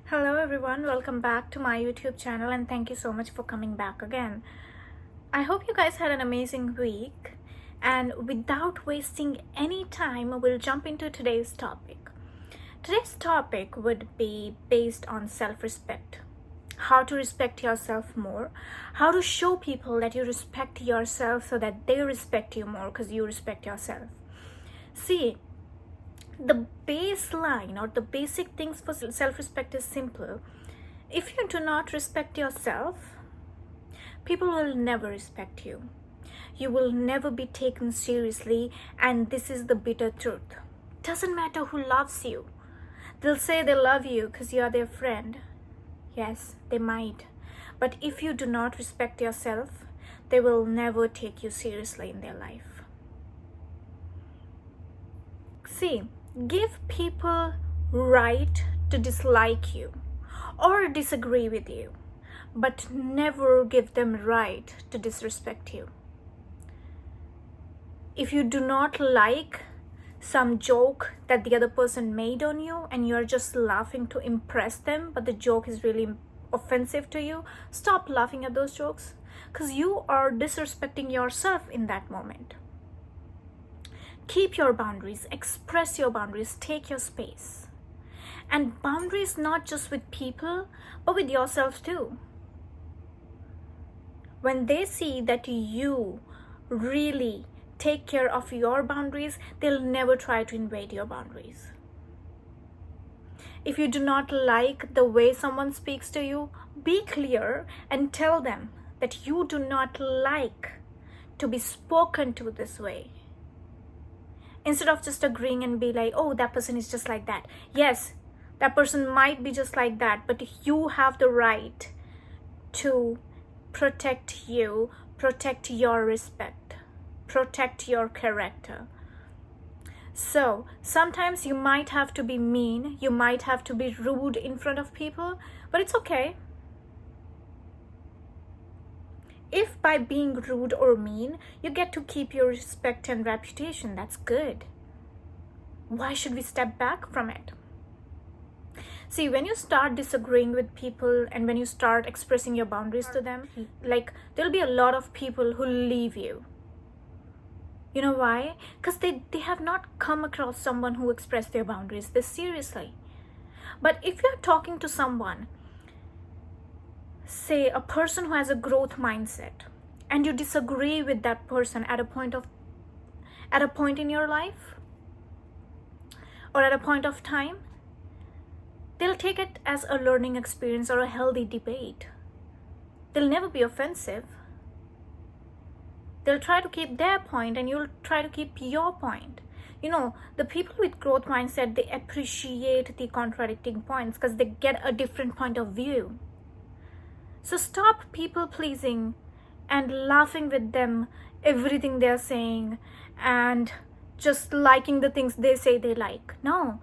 Hello everyone, welcome back to my YouTube channel and thank you so much for coming back again. I hope you guys had an amazing week, and without wasting any time, we'll jump into today's topic. Today's topic would be based on self-respect. How to respect yourself more, how to show people that you respect yourself so that they respect you more because you respect yourself. See, the baseline or the basic things for self-respect is simple. If you do not respect yourself, people will never respect you. You will never be taken seriously, and this is the bitter truth. Doesn't matter who loves you. They'll say they love you because you are their friend. Yes, they might. But if you do not respect yourself, they will never take you seriously in their life. See, give people right to dislike you or disagree with you, but never give them right to disrespect you. If you do not like some joke that the other person made on you and you're just laughing to impress them, but the joke is really offensive to you, stop laughing at those jokes because you are disrespecting yourself in that moment. Keep your boundaries, express your boundaries, take your space. And boundaries not just with people, but with yourself too. When they see that you really take care of your boundaries, they'll never try to invade your boundaries. If you do not like the way someone speaks to you, be clear and tell them that you do not like to be spoken to this way. Instead of just agreeing and be like, oh, that person is just like that. Yes, that person might be just like that, but you have the right to protect you, protect your respect, protect your character. So sometimes you might have to be mean, you might have to be rude in front of people, but it's okay. If by being rude or mean, you get to keep your respect and reputation, that's good. Why should we step back from it? See, when you start disagreeing with people and when you start expressing your boundaries to them, like there'll be a lot of people who leave you. You know why? Because they have not come across someone who expressed their boundaries this seriously. But if you're talking to someone, say a person who has a growth mindset, and you disagree with that person at a point in your life or at a point of time, they'll take it as a learning experience or a healthy debate. They'll never be offensive. They'll try to keep their point and you'll try to keep your point. You know, the people with growth mindset, they appreciate the contradicting points because they get a different point of view. So stop people pleasing and laughing with them, everything they're saying, and just liking the things they say they like. No,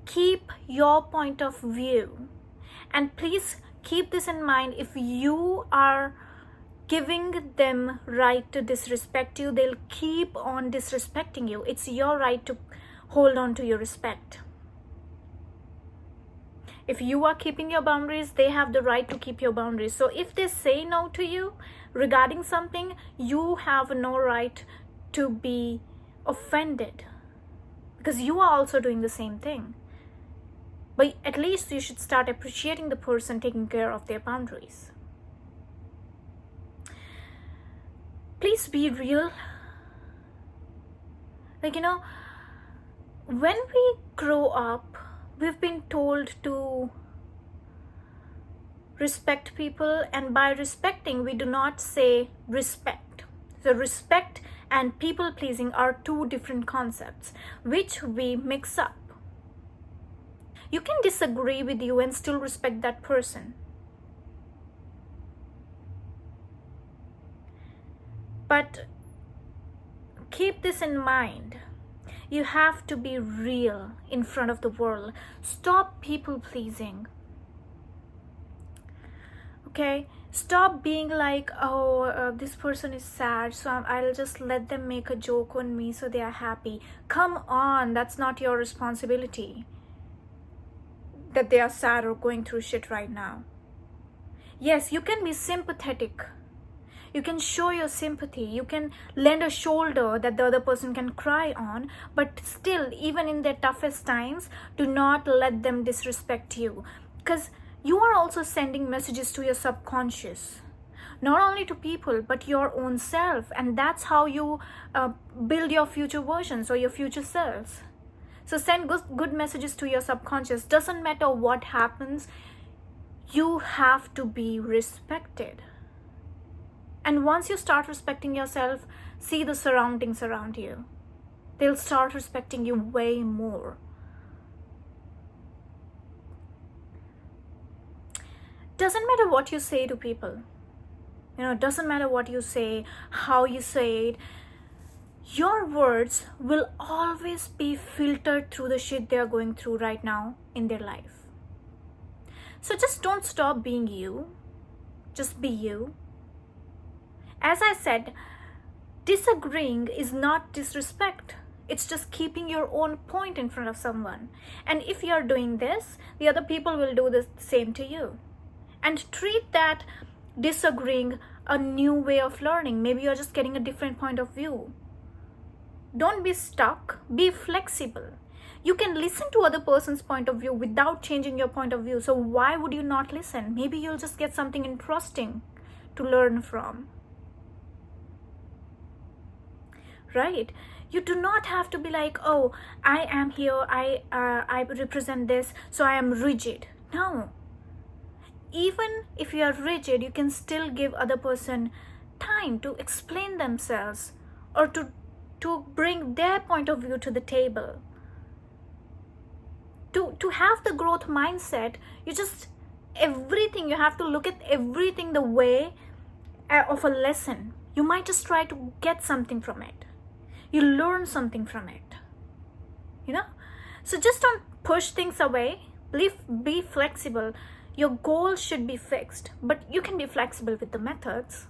keep your point of view. And please keep this in mind. If you are giving them right to disrespect you, they'll keep on disrespecting you. It's your right to hold on to your respect. If you are keeping your boundaries, they have the right to keep your boundaries. So if they say no to you regarding something, you have no right to be offended because you are also doing the same thing. But at least you should start appreciating the person taking care of their boundaries. Please be real. Like, you know, when we grow up, we've been told to respect people, and by respecting, we do not say respect. So respect and people pleasing are two different concepts, which we mix up. You can disagree with you and still respect that person. But keep this in mind. You have to be real in front of the world. Stop people pleasing. Okay? Stop being like, oh, this person is sad, so I'll just let them make a joke on me so they are happy. Come on, that's not your responsibility. that they are sad or going through shit right now. Yes, you can be sympathetic. You can show your sympathy. You can lend a shoulder that the other person can cry on. But still, even in their toughest times, do not let them disrespect you. Because you are also sending messages to your subconscious. Not only to people, but your own self. And that's how you build your future versions or your future selves. So send good messages to your subconscious. Doesn't matter what happens, you have to be respected. And once you start respecting yourself, see the surroundings around you. They'll start respecting you way more. Doesn't matter what you say to people. It doesn't matter what you say, how you say it. Your words will always be filtered through the shit they're going through right now in their life. So just don't stop being you. Just be you. As I said, disagreeing is not disrespect. It's just keeping your own point in front of someone. And if you're doing this, the other people will do the same to you. And treat that disagreeing a new way of learning. Maybe you're just getting a different point of view. Don't be stuck. Be flexible. You can listen to other person's point of view without changing your point of view. So why would you not listen? Maybe you'll just get something interesting to learn from. Right? You do not have to be like, oh, I am here, I represent this, so I am rigid. No. Even if you are rigid, you can still give other person time to explain themselves or to bring their point of view to the table. To have the growth mindset, you have to look at everything the way of a lesson. You might just try to get something from it. You learn something from it. So just don't push things away. Be flexible. Your goal should be fixed, but you can be flexible with the methods.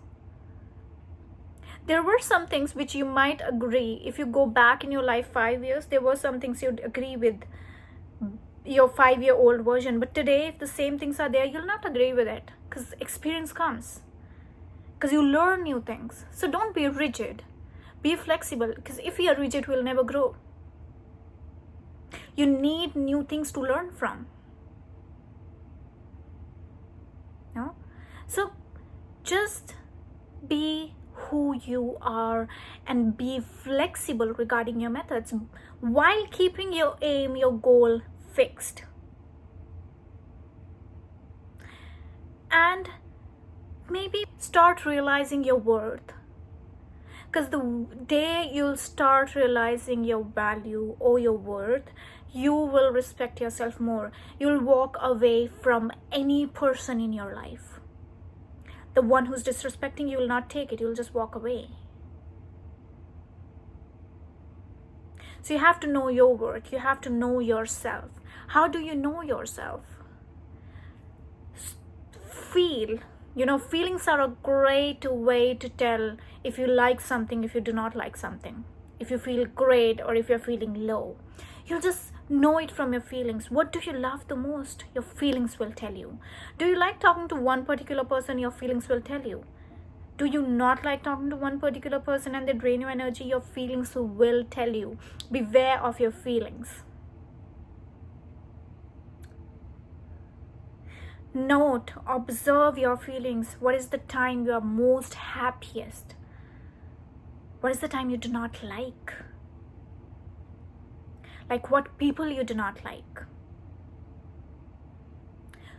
There were some things which you might agree. If you go back in your life 5 years, there were some things you'd agree with your 5-year-old version. But today, if the same things are there, you'll not agree with it because experience comes. Because you learn new things. So don't be rigid. Be flexible, because if you are rigid, you will never grow. You need new things to learn from. No? So just be who you are and be flexible regarding your methods while keeping your aim, your goal fixed. And maybe start realizing your worth. Because the day you'll start realizing your value or your worth, you will respect yourself more. You'll walk away from any person in your life. The one who's disrespecting you will not take it. You'll just walk away. So you have to know your worth. You have to know yourself. How do you know yourself? Feel. Feelings are a great way to tell if you like something, if you do not like something. If you feel great or if you're feeling low. You'll just know it from your feelings. What do you love the most? Your feelings will tell you. Do you like talking to one particular person? Your feelings will tell you. Do you not like talking to one particular person and they drain your energy? Your feelings will tell you. Beware of your feelings. Note, observe your feelings. What is the time you are most happiest? What is the time you do not like? Like what people you do not like.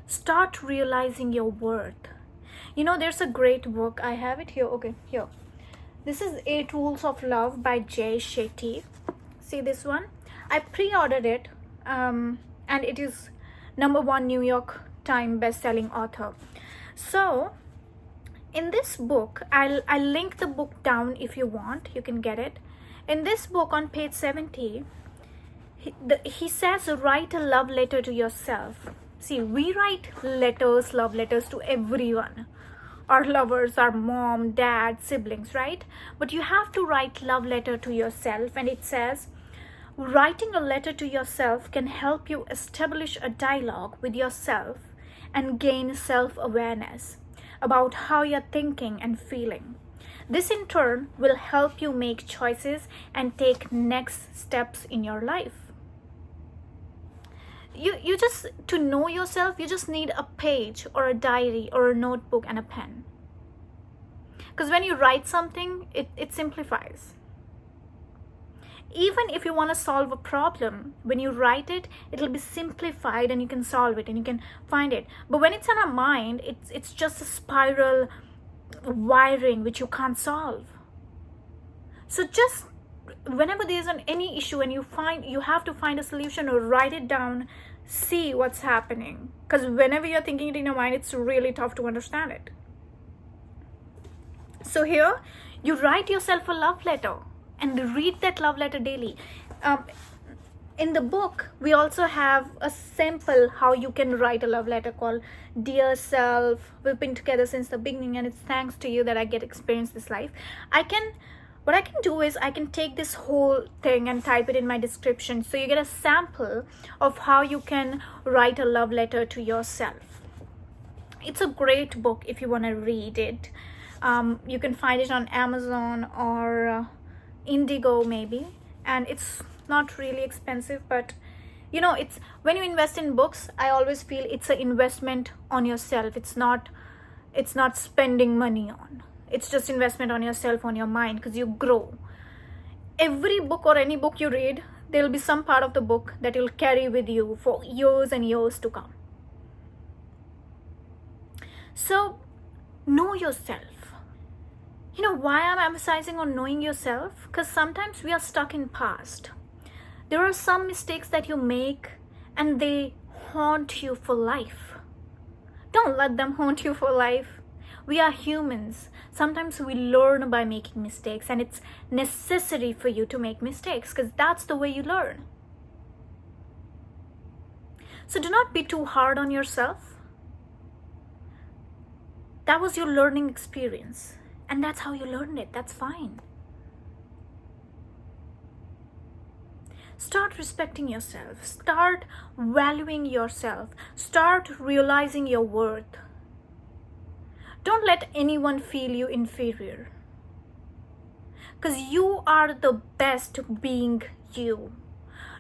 Start realizing your worth. There's a great book. I have it here. Okay, here. This is 8 Rules of Love by Jay Shetty. See this one? I pre-ordered it and it is #1 New York Times best-selling author. So in this book, I'll link the book down if you want. You can get it. In this book on page 70, he says write a love letter to yourself. See, we write love letters to everyone. Our lovers, our mom, dad, siblings, right? But you have to write love letter to yourself, and it says, Writing a letter to yourself can help you establish a dialogue with yourself and gain self-awareness about how you're thinking and feeling. This in turn will help you make choices and take next steps in your life. You just, to know yourself, you just need a page or a diary or a notebook and a pen. Because when you write something, it simplifies. Even if you want to solve a problem, when you write it, it'll be simplified and you can solve it and you can find it. But when it's in our mind, it's just a spiral wiring which you can't solve. So just whenever there's any issue and you have to find a solution, or write it down, see what's happening. Because whenever you're thinking it in your mind, it's really tough to understand it. So here, you write yourself a love letter and read that love letter daily. In the book, we also have a sample how you can write a love letter called Dear Self. We've been together since the beginning and it's thanks to you that I get experience this life. What I can do is I can take this whole thing and type it in my description, so you get a sample of how you can write a love letter to yourself. It's a great book if you want to read it. You can find it on Amazon or Indigo maybe, and it's not really expensive. But it's, when you invest in books, I always feel it's an investment on yourself. It's not spending money on. It's just investment on yourself, on your mind, because you grow. Every book or any book you read, there will be some part of the book that you'll carry with you for years and years to come. So know yourself. Why I'm emphasizing on knowing yourself? Because sometimes we are stuck in past. There are some mistakes that you make and they haunt you for life. Don't let them haunt you for life. We are humans. Sometimes we learn by making mistakes, and it's necessary for you to make mistakes because that's the way you learn. So do not be too hard on yourself. That was your learning experience, and that's how you learned it. That's fine. Start respecting yourself. Start valuing yourself. Start realizing your worth. Don't let anyone feel you inferior. Because you are the best being you.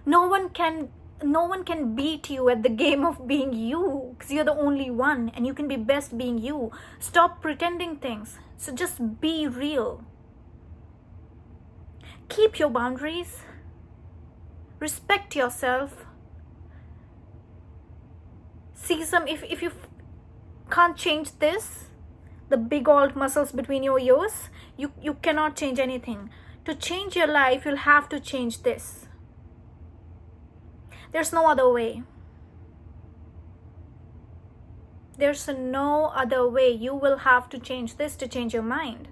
No one can beat you at the game of being you, because you're the only one and you can be best being you. Stop pretending things. So just be real. Keep your boundaries. Respect yourself. See, if you can't change this, the big old muscles between your ears, you cannot change anything. To change your life, you'll have to change this. There's no other way. There's no other way. You will have to change this to change your mind.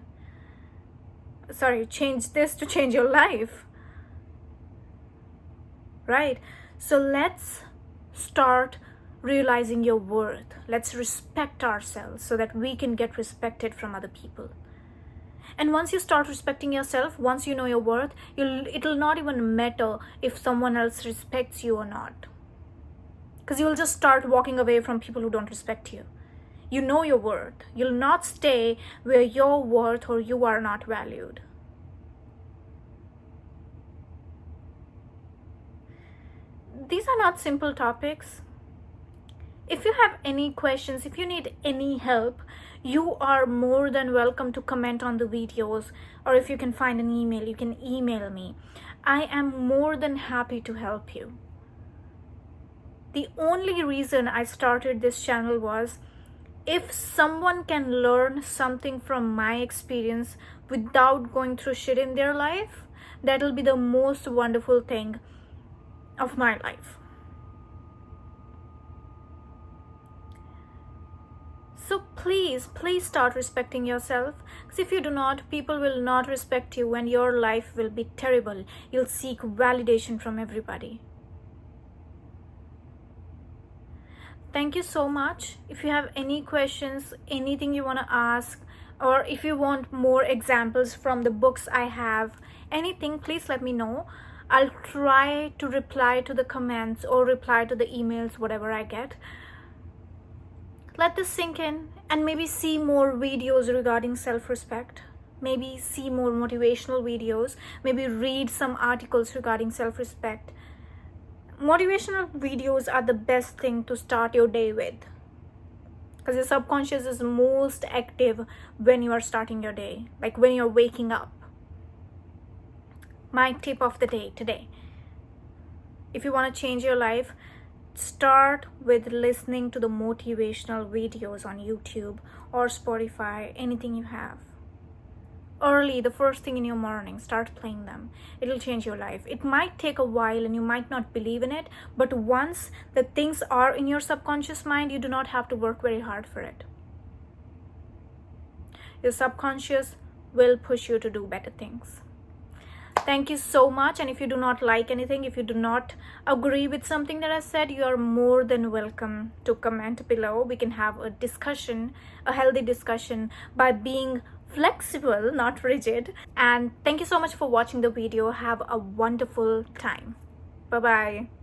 Change this to change your life. Right? So let's start realizing your worth. Let's respect ourselves so that we can get respected from other people. And once you start respecting yourself, once you know your worth, it'll not even matter if someone else respects you or not. Because you'll just start walking away from people who don't respect you. You know your worth. You'll not stay where you're worth or you are not valued. These are not simple topics. If you have any questions, if you need any help, you are more than welcome to comment on the videos, or if you can find an email, you can email me. I am more than happy to help you. The only reason I started this channel was, if someone can learn something from my experience without going through shit in their life, that'll be the most wonderful thing of my life. So please start respecting yourself, because if you do not, people will not respect you and your life will be terrible. You'll seek validation from everybody. Thank you so much. If you have any questions, anything you want to ask, or if you want more examples from the books I have, anything, please let me know. I'll try to reply to the comments or reply to the emails, whatever I get. Let this sink in and maybe see more videos regarding self-respect. Maybe see more motivational videos. Maybe read some articles regarding self-respect. Motivational videos are the best thing to start your day with, because your subconscious is most active when you are starting your day, like when you're waking up. My tip of the day today: if you want to change your life, start with listening to the motivational videos on YouTube or Spotify, anything you have. Early, the first thing in your morning, start playing them. It'll change your life. It might take a while and you might not believe in it, but once the things are in your subconscious mind, you do not have to work very hard for it. Your subconscious will push you to do better things. Thank you so much. And if you do not like anything, if you do not agree with something that I said, you are more than welcome to comment below. We can have a discussion, a healthy discussion, by being flexible, not rigid. And thank you so much for watching the video. Have a wonderful time. Bye-bye.